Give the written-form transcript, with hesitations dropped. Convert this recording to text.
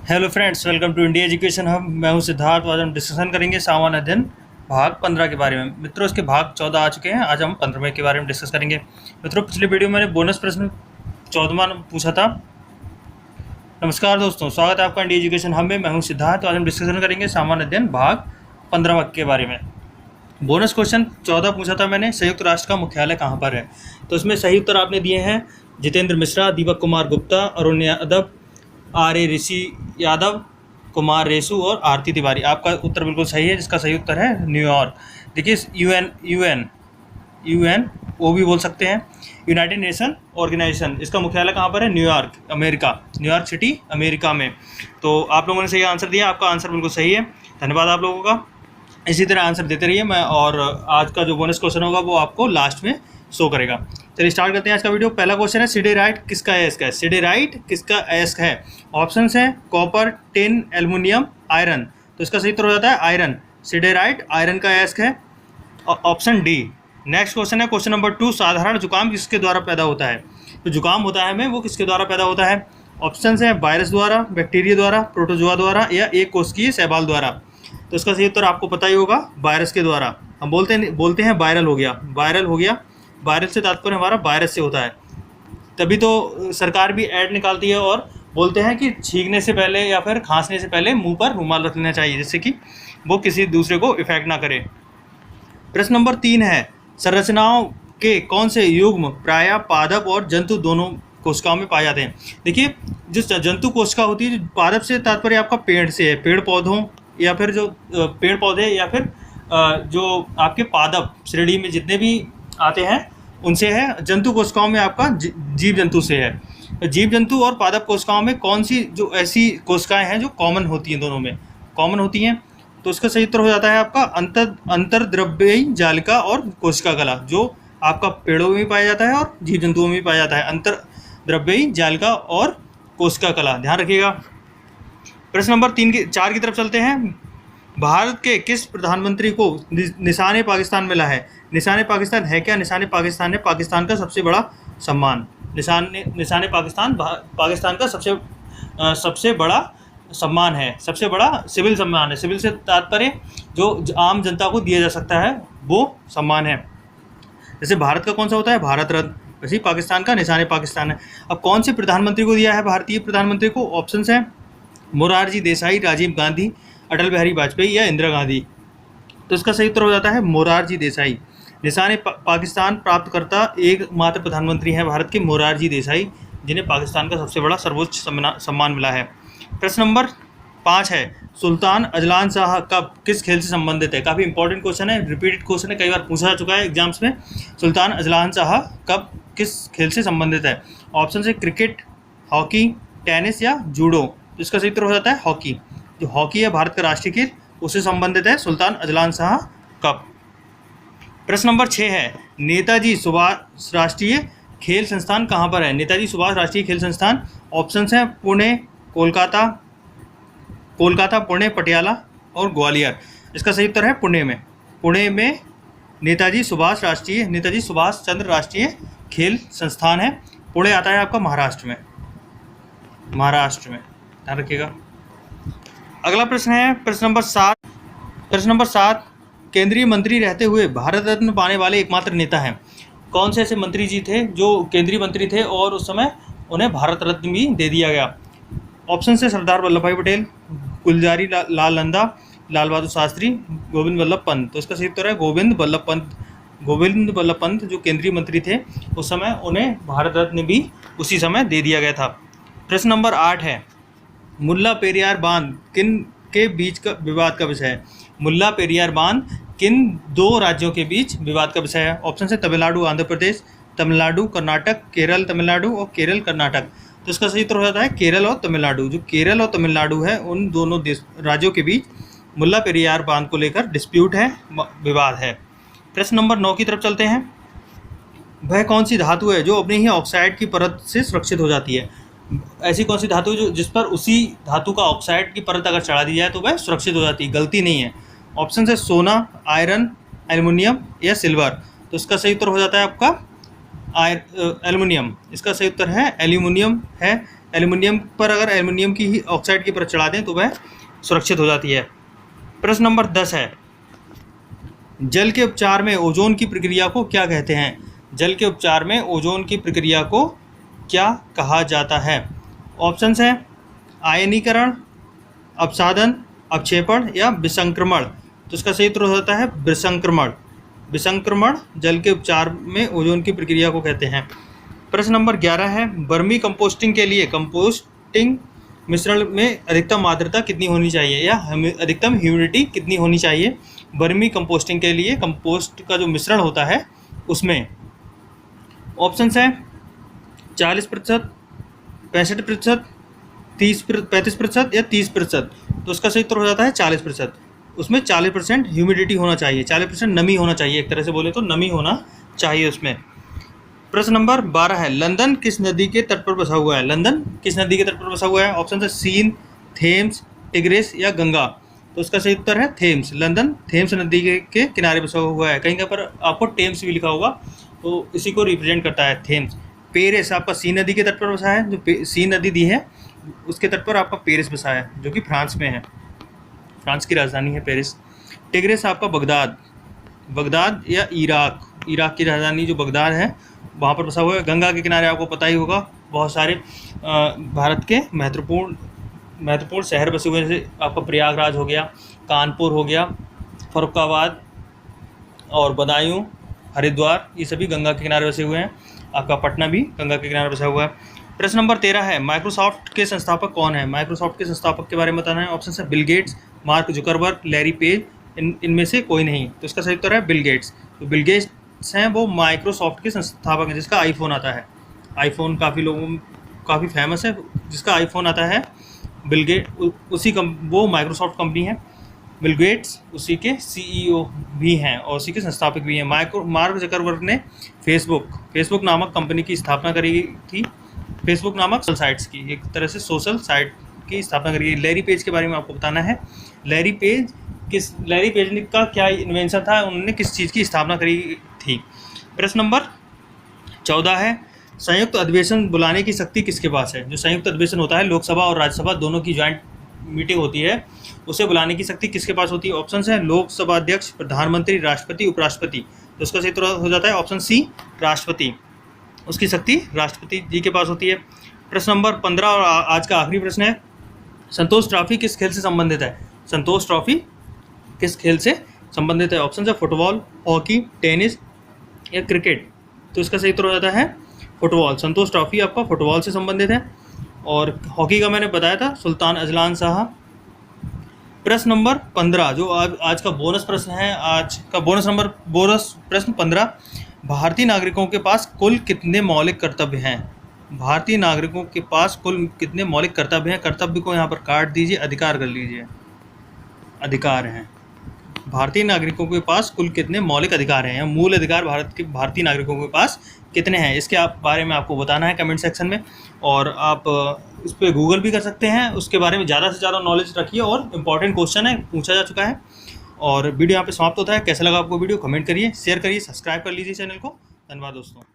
Hello friends, welcome to India education hub. मैं हूं सिद्धार्थ। आज हम डिस्कशन करेंगे सामान्य अध्ययन भाग 15 के बारे में। मित्रों, इसके भाग 14 आ चुके हैं। आज हम 15वें के बारे में डिस्कस करेंगे। मित्रों, पिछले वीडियो में मैंने बोनस प्रश्न 14वां पूछा था। नमस्कार दोस्तों, स्वागत है आपका इंडिया एजुकेशन हब में। मैं हूं सिद्धार्थ। आज हम डिस्कशन करेंगे सामान्य अध्ययन भाग 15 के बारे में। बोनस क्वेश्चन 14 पूछा था मैंने, संयुक्त राष्ट्र का मुख्यालय कहाँ पर है। तो इसमें सही उत्तर आपने दिए हैं जितेंद्र मिश्रा, दीपक कुमार गुप्ता, अरुण यादव, आर्य ऋषि यादव, कुमार रेसू और आरती तिवारी। आपका उत्तर बिल्कुल सही है, जिसका सही उत्तर है न्यूयॉर्क। देखिए, यूएन वो भी बोल सकते हैं, यूनाइटेड नेशन ऑर्गेनाइजेशन। इसका मुख्यालय कहाँ पर है? New York, America, New York city, America में। तो आप लोगों ने सही आंसर दिया, आपका आंसर बिल्कुल सही है। धन्यवाद आप लोगों का। इसी तरह आंसर देते रहिए। मैं और आज का जो बोनस क्वेश्चन होगा वो आपको लास्ट में शो करेगा। चलिए स्टार्ट करते हैं आज का वीडियो। पहला क्वेश्चन है, सिडेराइट किसका अयस्क है? सिडेराइट किसका अयस्क है? ऑप्शंस हैं कॉपर, टिन, एल्युमिनियम, आयरन। तो इसका सही उत्तर हो जाता है आयरन। सिडेराइट आयरन का अयस्क है, ऑप्शन डी। नेक्स्ट क्वेश्चन है क्वेश्चन नंबर 2, साधारण जुकाम किसके द्वारा पैदा होता है? तो जुकाम होता है हमें, वो किसके द्वारा पैदा होता है? ऑप्शंस हैं वायरस द्वारा, बैक्टीरिया द्वारा, प्रोटोजोआ द्वारा या एक कोशिकीय शैवाल द्वारा। तो इसका सही उत्तर आपको पता ही होगा, वायरस के द्वारा। हम बोलते हैं वायरल हो गया। वायरल से तात्पर्य हमारा वायरस से होता है। तभी तो सरकार भी ऐड निकालती है और बोलते हैं कि छींकने से पहले या फिर खांसने से पहले मुंह पर रुमाल रख लेना चाहिए, जिससे कि वो किसी दूसरे को इफेक्ट ना करे। प्रश्न नंबर 3 है, संरचनाओं के कौन से युग्म प्रायः पादप और जंतु दोनों कोशिकाओं में पाए जाते हैं? देखिए, जो जंतु कोशिका होती है, पादप से तात्पर्य आपका पेड़ से है, पेड़ पौधों या फिर जो पेड़ पौधे या फिर जो आपके पादप श्रेणी में जितने भी आते हैं उनसे है। जंतु कोशिकाओं में आपका जीव जंतु से है। जीव जंतु और पादप कोशिकाओं में कौन सी जो ऐसी कोशिकाएं हैं जो कॉमन होती हैं, दोनों में कॉमन होती हैं? तो इसका सही उत्तर हो जाता है आपका अंतर्द्रव्ययी जालिका और कोशिका कला, जो आपका पेड़ों में भी पाया जाता है और जीव जंतुओं में भी पाया जाता है। अंतर्द्रव्ययी जालिका और कोशिका कला, ध्यान रखिएगा। प्रश्न नंबर 4 की तरफ चलते हैं। भारत के किस प्रधानमंत्री को निशान पाकिस्तान मिला है? निशान पाकिस्तान है क्या? निशान पाकिस्तान है पाकिस्तान का सबसे बड़ा सम्मान। निशान पाकिस्तान का सबसे बड़ा सम्मान है, सबसे बड़ा सिविल सम्मान है। सिविल से तात्पर्य जो आम जनता को दिया जा सकता है वो सम्मान है। जैसे भारत का कौन सा होता है? भारत रत्न, वैसे ही पाकिस्तान का निशान पाकिस्तान है। अब कौन से प्रधानमंत्री को दिया है भारतीय प्रधानमंत्री को? ऑप्शंस हैं मोरारजी देसाई, राजीव गांधी, अटल बिहारी वाजपेयी या इंदिरा गांधी। तो इसका सही उत्तर हो जाता है मोरारजी देसाई। निशान पाकिस्तान प्राप्तकर्ता एकमात्र प्रधानमंत्री हैं भारत के, मोरारजी देसाई, जिन्हें पाकिस्तान का सबसे बड़ा सर्वोच्च सम्मान मिला है। प्रश्न नंबर 5 है, सुल्तान अजलान शाह कब किस खेल से संबंधित है? काफ़ी इंपॉर्टेंट क्वेश्चन है, रिपीटेड क्वेश्चन है, कई बार पूछा जा चुका है एग्जाम्स में। सुल्तान अजलान शाह कब किस खेल से संबंधित है? ऑप्शन है क्रिकेट, हॉकी, टेनिस या जूडो। तो इसका सही उत्तर हो जाता है हॉकी। जो हॉकी है भारत का राष्ट्रीय खेल, उससे संबंधित है सुल्तान अजलान शाह कप। प्रश्न नंबर 6 है, नेताजी सुभाष राष्ट्रीय खेल संस्थान कहाँ पर है? नेताजी सुभाष राष्ट्रीय खेल संस्थान, ऑप्शंस हैं पुणे, कोलकाता, पुणे, पटियाला और ग्वालियर। इसका सही उत्तर है पुणे में। पुणे में नेताजी सुभाष चंद्र राष्ट्रीय खेल संस्थान है। पुणे आता है आपका महाराष्ट्र में, ध्यान रखिएगा। अगला प्रश्न है प्रश्न नंबर 7, केंद्रीय मंत्री रहते हुए भारत रत्न पाने वाले एकमात्र नेता हैं? कौन से ऐसे मंत्री जी थे जो केंद्रीय मंत्री थे और उस समय उन्हें भारत रत्न भी दे दिया गया? ऑप्शन से सरदार वल्लभ भाई पटेल, गुलजारी लाल नंदा, लाल बहादुर शास्त्री, गोविंद वल्लभ पंत। तो इसका सही उत्तर है गोविंद वल्लभ पंत जो केंद्रीय मंत्री थे उस समय, उन्हें भारत रत्न भी उसी समय दे दिया गया था। प्रश्न नंबर 8 है, मुल्ला पेरियार बांध किन के बीच का विवाद का विषय है? मुल्ला पेरियार बांध किन दो राज्यों के बीच विवाद का विषय है? ऑप्शन है तमिलनाडु आंध्र प्रदेश, तमिलनाडु कर्नाटक, केरल तमिलनाडु और केरल कर्नाटक। तो इसका सही उत्तर हो जाता है केरल और तमिलनाडु। जो केरल और तमिलनाडु है, उन दोनों राज्यों के बीच मुल्ला पेरियार बांध को लेकर डिस्प्यूट है, विवाद है। प्रश्न नंबर 9 की तरफ चलते हैं। वह कौन सी धातु है जो अपनी ही ऑक्साइड की परत से सुरक्षित हो जाती है? ऐसी कौन सी धातु जो जिस पर उसी धातु का ऑक्साइड की परत अगर चढ़ा दी जाए तो वह सुरक्षित हो जाती है, गलती नहीं है? ऑप्शन है सोना, आयरन, एल्युमिनियम या सिल्वर। तो इसका सही उत्तर हो जाता है आपका एल्युमिनियम। इसका सही उत्तर है एल्युमिनियम है। एल्युमिनियम पर अगर एल्युमिनियम की ही ऑक्साइड की परत चढ़ा दें तो वह सुरक्षित हो जाती है। प्रश्न नंबर 10 है, जल के उपचार में ओजोन की प्रक्रिया को क्या कहते हैं? जल के उपचार में ओजोन की प्रक्रिया को क्या कहा जाता है? ऑप्शंस हैं आयनीकरण, अपसादन, अपक्षेपण या विसंक्रमण। तो इसका सही उत्तर हो जाता है विसंक्रमण। विसंक्रमण जल के उपचार में ओजोन की प्रक्रिया को कहते हैं। प्रश्न नंबर 11 है, वर्मी कंपोस्टिंग के लिए कंपोस्टिंग मिश्रण में अधिकतम आर्द्रता कितनी होनी चाहिए या अधिकतम ह्यूमिडिटी कितनी होनी चाहिए? वर्मी कंपोस्टिंग के लिए कंपोस्ट का जो मिश्रण होता है उसमें ऑप्शंस हैं 40%, 65%, 35% या 30%। तो उसका सही उत्तर हो जाता है 40%। उसमें 40% ह्यूमिडिटी होना चाहिए, 40% नमी होना चाहिए, एक तरह से बोले तो नमी होना चाहिए उसमें। प्रश्न नंबर 12 है, लंदन किस नदी के तट पर बसा हुआ है? लंदन किस नदी के तट पर बसा हुआ है? ऑप्शन है सीन, थेम्स, टिग्रिस या गंगा। तो उसका सही उत्तर है थेम्स। लंदन थेम्स नदी के किनारे बसा हुआ है। कहीं पर आपको टेम्स भी लिखा होगा तो इसी को रिप्रेजेंट करता है थेम्स। पेरिस आपका सीन नदी के तट पर बसा है, जो सीन नदी दी है उसके तट पर आपका पेरिस बसा है जो कि फ्रांस में है, फ्रांस की राजधानी है पेरिस। टिग्रिस आपका बगदाद या इराक की राजधानी जो बगदाद है वहाँ पर बसा हुआ है। गंगा के किनारे आपको पता ही होगा बहुत सारे भारत के महत्वपूर्ण शहर बसे हुए हैं, जैसे आपका प्रयागराज हो गया, कानपुर हो गया, फर्रुखाबाद और बदायूं, हरिद्वार, ये सभी गंगा के किनारे बसे हुए हैं। आपका पटना भी गंगा के किनारे बसा हुआ है। प्रश्न नंबर 13 है, माइक्रोसॉफ्ट के संस्थापक कौन है? माइक्रोसॉफ्ट के संस्थापक के बारे में बताना है। ऑप्शन है Bill Gates, mark Zuckerberg, Larry page, इनमें से कोई नहीं। तो इसका सही उत्तर है बिल गेट्स। तो बिल गेट्स हैं वो माइक्रोसॉफ्ट के संस्थापक हैं, जिसका आईफोन आता है। आईफोन काफ़ी फेमस है, जिसका आईफोन आता है बिल गेट, वो माइक्रोसॉफ्ट कंपनी है। बिल गेट्स उसी के सीईओ भी हैं और उसी के संस्थापक भी हैं। मार्क जकरबर्ग ने फेसबुक नामक कंपनी की स्थापना करी थी। फेसबुक नामक सोशल साइट्स की, एक तरह से सोशल साइट की स्थापना करी। लैरी पेज के बारे में आपको बताना है। लैरी पेज का क्या इन्वेंशन था, उन्होंने किस चीज़ की स्थापना करी थी? प्रश्न नंबर 14 है, संयुक्त अधिवेशन बुलाने की शक्ति किसके पास है? जो संयुक्त अधिवेशन होता है, लोकसभा और राज्यसभा दोनों की ज्वाइंट मीटिंग होती है, उसे बुलाने की शक्ति किसके पास होती है? ऑप्शन है लोकसभा अध्यक्ष, प्रधानमंत्री, राष्ट्रपति, उपराष्ट्रपति। तो उसका सही उत्तर हो जाता है ऑप्शन सी, राष्ट्रपति। उसकी शक्ति राष्ट्रपति जी के पास होती है। प्रश्न नंबर 15 और आज का आखिरी प्रश्न है, संतोष ट्रॉफी किस खेल से संबंधित है? संतोष ट्रॉफी किस खेल से संबंधित है? ऑप्शन है फुटबॉल, हॉकी, टेनिस या क्रिकेट। तो इसका सही उत्तर हो जाता है फुटबॉल। संतोष ट्रॉफी आपका फुटबॉल से संबंधित है। और हॉकी का मैंने बताया था सुल्तान अजलान शाह। प्रश्न नंबर 15 जो आज का बोनस प्रश्न है, आज का बोनस प्रश्न 15, भारतीय नागरिकों के पास कुल कितने मौलिक कर्तव्य हैं? भारतीय नागरिकों के पास कुल कितने मौलिक कर्तव्य हैं? कर्तव्य को यहाँ पर काट दीजिए, अधिकार कर लीजिए। अधिकार हैं। भारतीय नागरिकों के पास कुल कितने मौलिक अधिकार हैं, मूल अधिकार भारतीय नागरिकों के पास कितने हैं, इसके बारे में आपको बताना है कमेंट सेक्शन में। और आप इस पर गूगल भी कर सकते हैं, उसके बारे में ज़्यादा से ज़्यादा नॉलेज रखिए। और इम्पॉर्टेंट क्वेश्चन है, पूछा जा चुका है। और वीडियो यहाँ पे समाप्त होता है। कैसा लगा आपको वीडियो, कमेंट करिए, शेयर करिए, सब्सक्राइब कर लीजिए चैनल को। धन्यवाद दोस्तों।